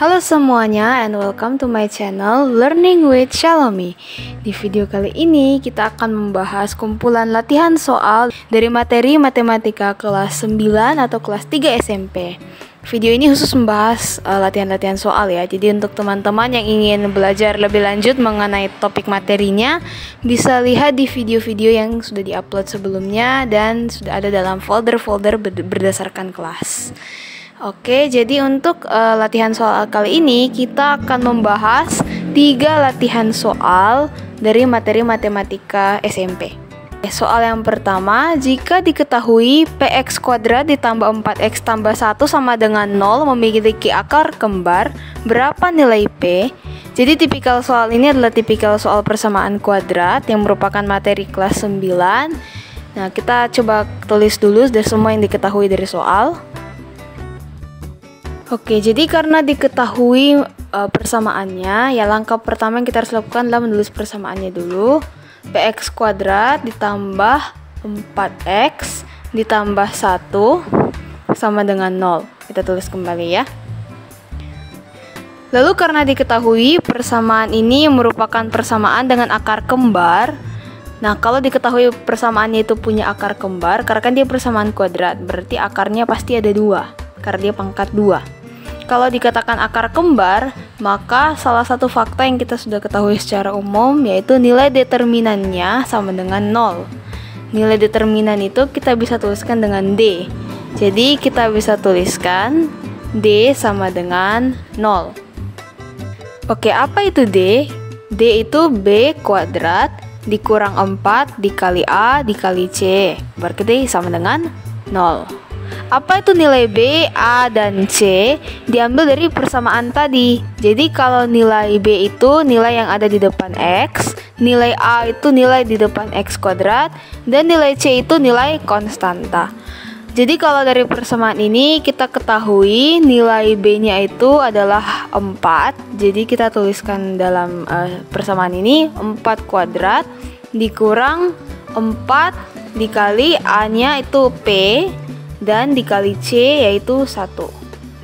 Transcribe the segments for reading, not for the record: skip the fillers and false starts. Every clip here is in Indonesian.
Halo semuanya and welcome to my channel Learning with Shalomi. Di video kali ini kita akan membahas kumpulan latihan soal dari materi matematika kelas 9 atau kelas 3 SMP. Video ini khusus membahas latihan-latihan soal ya. Jadi untuk teman-teman yang ingin belajar lebih lanjut mengenai topik materinya, bisa lihat di video-video yang sudah diupload sebelumnya dan sudah ada dalam folder-folder berdasarkan kelas. Oke, jadi untuk latihan soal kali ini kita akan membahas 3 latihan soal dari materi matematika SMP. Soal yang pertama, jika diketahui px kuadrat ditambah 4x tambah 1 sama dengan 0 memiliki akar kembar, berapa nilai p? Jadi tipikal soal ini adalah tipikal soal persamaan kuadrat yang merupakan materi kelas 9. Nah, kita coba tulis dulu dari semua yang diketahui dari soal. Oke, jadi karena diketahui persamaannya, ya langkah pertama yang kita harus lakukan adalah menulis persamaannya dulu. Px kuadrat ditambah 4x ditambah 1 sama dengan 0. Kita tulis kembali ya. Lalu karena diketahui persamaan ini merupakan persamaan dengan akar kembar. Nah, kalau diketahui persamaannya itu punya akar kembar, karena kan dia persamaan kuadrat, berarti akarnya pasti ada 2, karena dia pangkat 2. Kalau dikatakan akar kembar, maka salah satu fakta yang kita sudah ketahui secara umum yaitu nilai determinannya sama dengan 0. Nilai determinan itu kita bisa tuliskan dengan D. Jadi kita bisa tuliskan D sama dengan 0. Oke, apa itu D? D itu B kuadrat dikurang 4 dikali A dikali C. Berarti sama dengan 0. Apa itu nilai B, A, dan C? Diambil dari persamaan tadi. Jadi kalau nilai B itu nilai yang ada di depan X, nilai A itu nilai di depan X kuadrat, dan nilai C itu nilai konstanta. Jadi kalau dari persamaan ini kita ketahui nilai B-nya itu adalah 4. Jadi kita tuliskan dalam persamaan ini 4 kuadrat dikurang 4 dikali A-nya itu P, dan dikali C yaitu 1.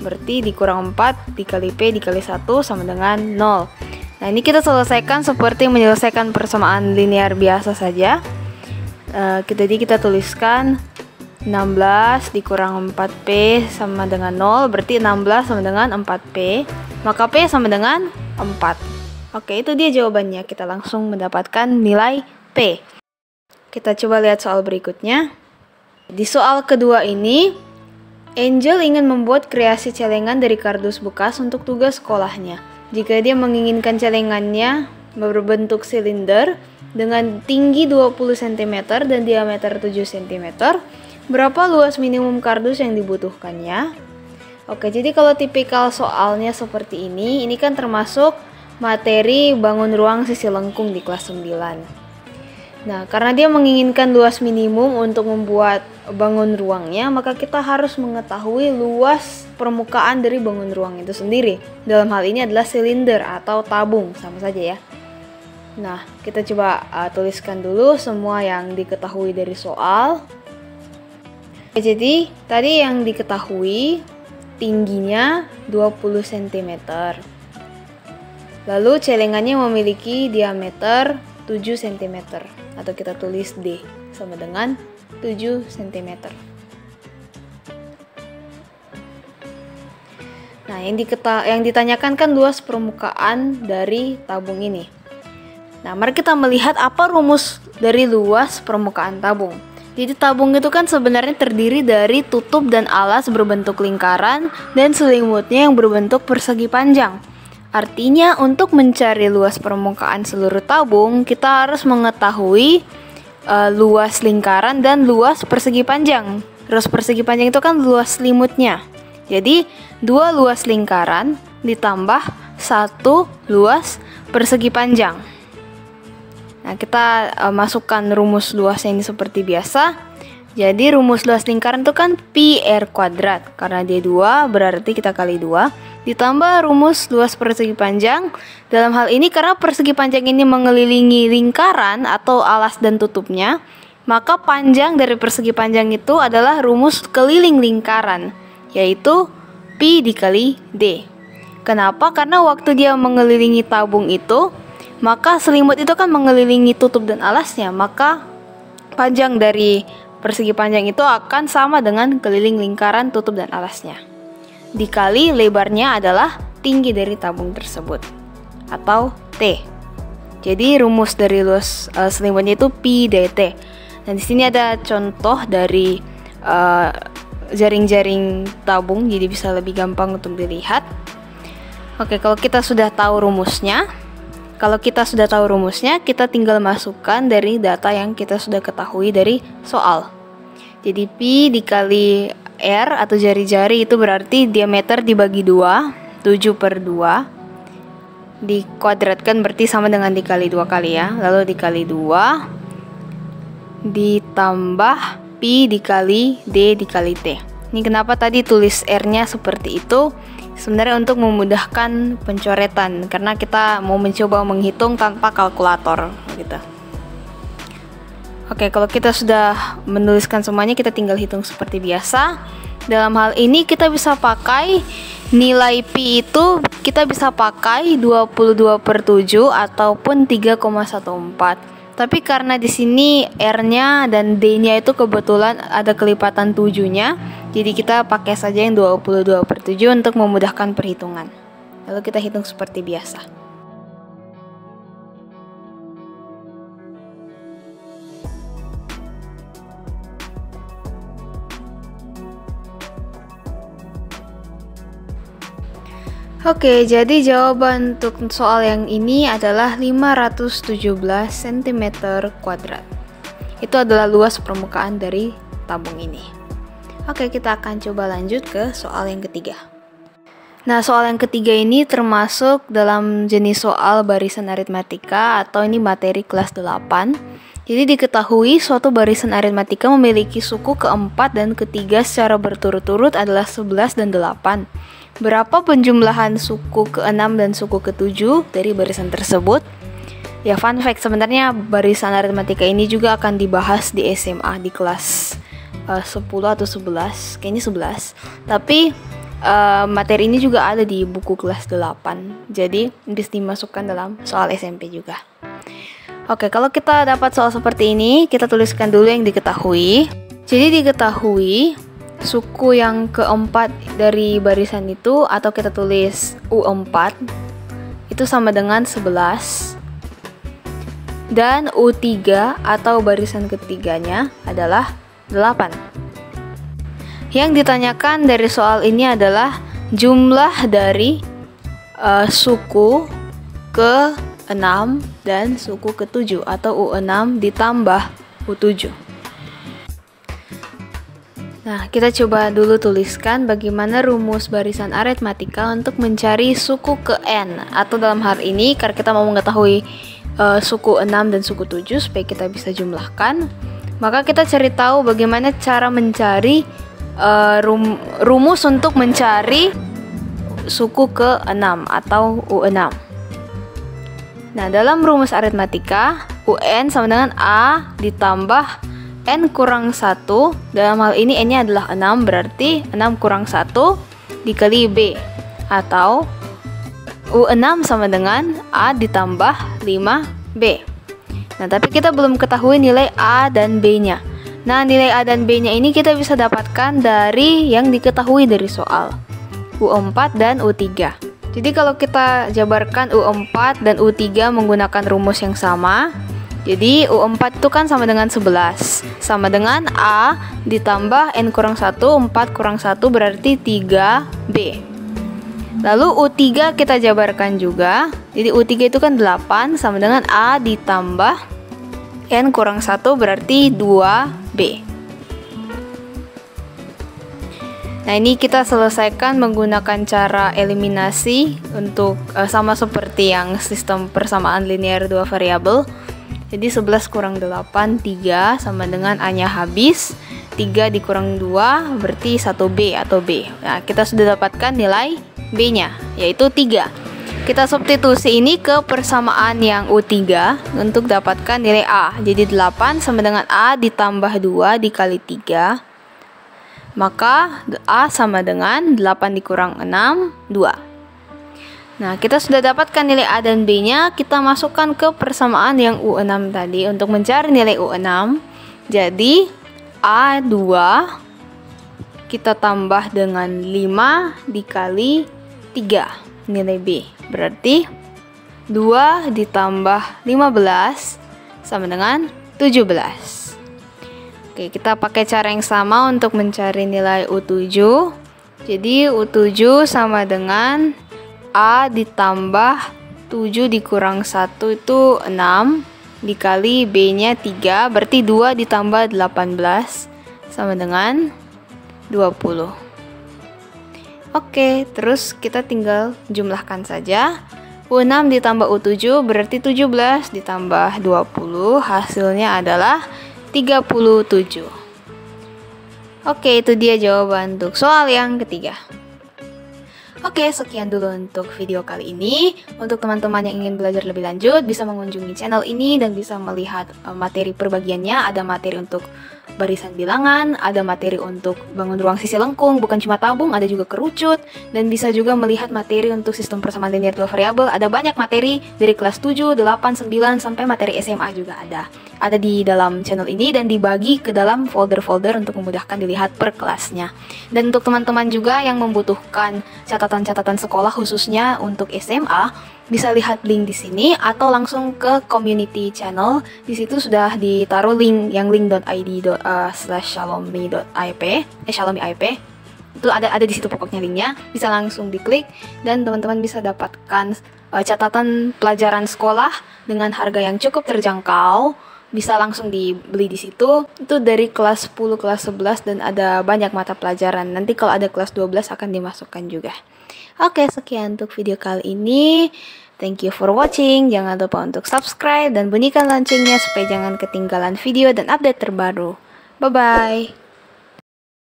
Berarti dikurang 4 dikali P dikali 1 sama dengan 0. Nah, ini kita selesaikan seperti menyelesaikan persamaan linear biasa saja. Jadi kita tuliskan 16 dikurang 4P sama dengan 0. Berarti 16 sama dengan 4P. Maka P sama dengan 4. Oke, itu dia jawabannya. Kita langsung mendapatkan nilai P. Kita coba lihat soal berikutnya. Di soal kedua ini, Angel ingin membuat kreasi celengan dari kardus bekas untuk tugas sekolahnya. Jika dia menginginkan celengannya berbentuk silinder dengan tinggi 20 cm dan diameter 7 cm, berapa luas minimum kardus yang dibutuhkannya? Oke, jadi kalau tipikal soalnya seperti ini kan termasuk materi bangun ruang sisi lengkung di kelas 9. Nah, karena dia menginginkan luas minimum untuk membuat bangun ruangnya, maka kita harus mengetahui luas permukaan dari bangun ruang itu sendiri. Dalam hal ini adalah silinder atau tabung, sama saja ya. Nah, kita coba tuliskan dulu semua yang diketahui dari soal. Jadi, tadi yang diketahui tingginya 20 cm. Lalu celengannya memiliki diameter 7 cm atau kita tulis D sama dengan 7 cm. Nah, yang ditanyakan kan luas permukaan dari tabung ini. Nah, mari kita melihat apa rumus dari luas permukaan tabung. Jadi tabung itu kan sebenarnya terdiri dari tutup dan alas berbentuk lingkaran dan selimutnya yang berbentuk persegi panjang. Artinya untuk mencari luas permukaan seluruh tabung, kita harus mengetahui luas lingkaran dan luas persegi panjang. Luas persegi panjang itu kan luas selimutnya. Jadi 2 luas lingkaran ditambah 1 luas persegi panjang. Nah, kita masukkan rumus luasnya ini seperti biasa. Jadi rumus luas lingkaran itu kan pi r kuadrat. Karena dia 2 berarti kita kali 2. Ditambah rumus luas persegi panjang. Dalam hal ini karena persegi panjang ini mengelilingi lingkaran atau alas dan tutupnya, maka panjang dari persegi panjang itu adalah rumus keliling lingkaran, yaitu pi dikali d. Kenapa? Karena waktu dia mengelilingi tabung itu, maka selimut itu kan mengelilingi tutup dan alasnya, maka panjang dari persegi panjang itu akan sama dengan keliling lingkaran tutup dan alasnya. Dikali lebarnya adalah tinggi dari tabung tersebut, atau T. Jadi rumus dari luas selimutnya itu Pi dt. Dan di sini ada contoh dari jaring-jaring tabung, jadi bisa lebih gampang untuk dilihat. Oke, kalau kita sudah tahu rumusnya, kita tinggal masukkan dari data yang kita sudah ketahui dari soal. Jadi Pi dikali R atau jari-jari itu berarti diameter dibagi 2, 7/2. Dikuadratkan berarti sama dengan dikali 2 kali ya. Lalu dikali 2 ditambah Pi dikali D dikali T. Ini kenapa tadi tulis R-nya seperti itu? Sebenarnya untuk memudahkan pencoretan, karena kita mau mencoba menghitung tanpa kalkulator gitu. Oke, kalau kita sudah menuliskan semuanya, kita tinggal hitung seperti biasa. Dalam hal ini kita bisa pakai nilai Pi itu, kita bisa pakai 22/7 ataupun 3,14. Tapi karena di sini R-nya dan D-nya itu kebetulan ada kelipatan 7-nya, jadi kita pakai saja yang 22/7 untuk memudahkan perhitungan. Lalu kita hitung seperti biasa. Oke, jadi jawaban untuk soal yang ini adalah 517 cm². Itu adalah luas permukaan dari tabung ini. Oke, kita akan coba lanjut ke soal yang ketiga. Nah, soal yang ketiga ini termasuk dalam jenis soal barisan aritmatika atau ini materi kelas 8. Jadi diketahui suatu barisan aritmatika memiliki suku keempat dan ketiga secara berturut-turut adalah 11 dan 8. Berapa penjumlahan suku ke-6 dan suku ke-7 dari barisan tersebut? Ya, fun fact, sebenarnya barisan aritmatika ini juga akan dibahas di SMA di kelas 10 atau 11, kayaknya 11. Tapi materi ini juga ada di buku kelas 8. Jadi bisa dimasukkan dalam soal SMP juga. Oke, kalau kita dapat soal seperti ini, kita tuliskan dulu yang diketahui. Jadi diketahui suku yang keempat dari barisan itu, atau kita tulis U4, itu sama dengan 11. Dan U3 atau barisan ketiganya adalah 8. Yang ditanyakan dari soal ini adalah jumlah dari suku ke-6 dan suku ke-7 atau U6 ditambah U7. Nah, kita coba dulu tuliskan bagaimana rumus barisan aritmatika untuk mencari suku ke-n, atau dalam hal ini karena kita mau mengetahui suku 6 dan suku 7 supaya kita bisa jumlahkan, maka kita cari tahu bagaimana cara mencari rumus untuk mencari suku ke-6 atau U6. Nah, dalam rumus aritmatika, UN sama dengan A ditambah N kurang 1, dalam hal ini N-nya adalah 6, berarti 6 kurang 1 dikali B, atau U6 sama dengan A ditambah 5B. Nah, tapi kita belum ketahui nilai A dan B-nya. Nah, nilai A dan B-nya ini kita bisa dapatkan dari yang diketahui dari soal, U4 dan U3. Jadi kalau kita jabarkan U4 dan U3 menggunakan rumus yang sama, jadi U4 itu kan sama dengan 11, sama dengan A ditambah N kurang 1, 4 kurang 1 berarti 3B. Lalu U3 kita jabarkan juga, jadi U3 itu kan 8, sama dengan A ditambah N kurang 1 berarti 2B. Nah, ini kita selesaikan menggunakan cara eliminasi untuk sama seperti yang sistem persamaan linear 2 variabel. Jadi 11 kurang 8, 3, sama dengan A-nya habis, 3 dikurang 2, berarti 1B atau B. Nah, kita sudah dapatkan nilai B-nya, yaitu 3. Kita substitusi ini ke persamaan yang U3 untuk dapatkan nilai A. Jadi 8 sama dengan A ditambah 2 dikali 3. Maka A sama dengan 8 dikurang 6, 2. Nah, kita sudah dapatkan nilai A dan B-nya, kita masukkan ke persamaan yang U6 tadi untuk mencari nilai U6. Jadi, A2 kita tambah dengan 5 dikali 3 nilai B. Berarti 2 ditambah 15 sama dengan 17. Oke, kita pakai cara yang sama untuk mencari nilai U7. Jadi, U7 sama dengan A ditambah 7 dikurang 1 itu 6 dikali B-nya 3, berarti 2 ditambah 18 sama dengan 20. Oke, terus kita tinggal jumlahkan saja. U6 ditambah U7 berarti 17 ditambah 20, hasilnya adalah 37. Oke, itu dia jawaban untuk soal yang ketiga. Oke, sekian dulu untuk video kali ini. Untuk teman-teman yang ingin belajar lebih lanjut, bisa mengunjungi channel ini dan bisa melihat materi perbagiannya. Ada materi untuk barisan bilangan, ada materi untuk bangun ruang sisi lengkung, bukan cuma tabung, ada juga kerucut, dan bisa juga melihat materi untuk sistem persamaan linear dua variabel. Ada banyak materi dari kelas 7, 8, 9, sampai materi SMA juga ada. Ada di dalam channel ini dan dibagi ke dalam folder-folder untuk memudahkan dilihat per kelasnya. Dan untuk teman-teman juga yang membutuhkan catatan-catatan sekolah khususnya untuk SMA, bisa lihat link di sini atau langsung ke community channel. Di situ sudah ditaruh link yang link.id/shalomi.ip, shalomi.ip. Itu ada di situ pokoknya linknya. Bisa langsung diklik dan teman-teman bisa dapatkan catatan pelajaran sekolah dengan harga yang cukup terjangkau. Bisa langsung dibeli di situ. Itu dari kelas 10, kelas 11 dan ada banyak mata pelajaran. Nanti kalau ada kelas 12 akan dimasukkan juga. Oke, sekian untuk video kali ini. Thank you for watching. Jangan lupa untuk subscribe dan bunyikan loncengnya supaya jangan ketinggalan video dan update terbaru. Bye-bye.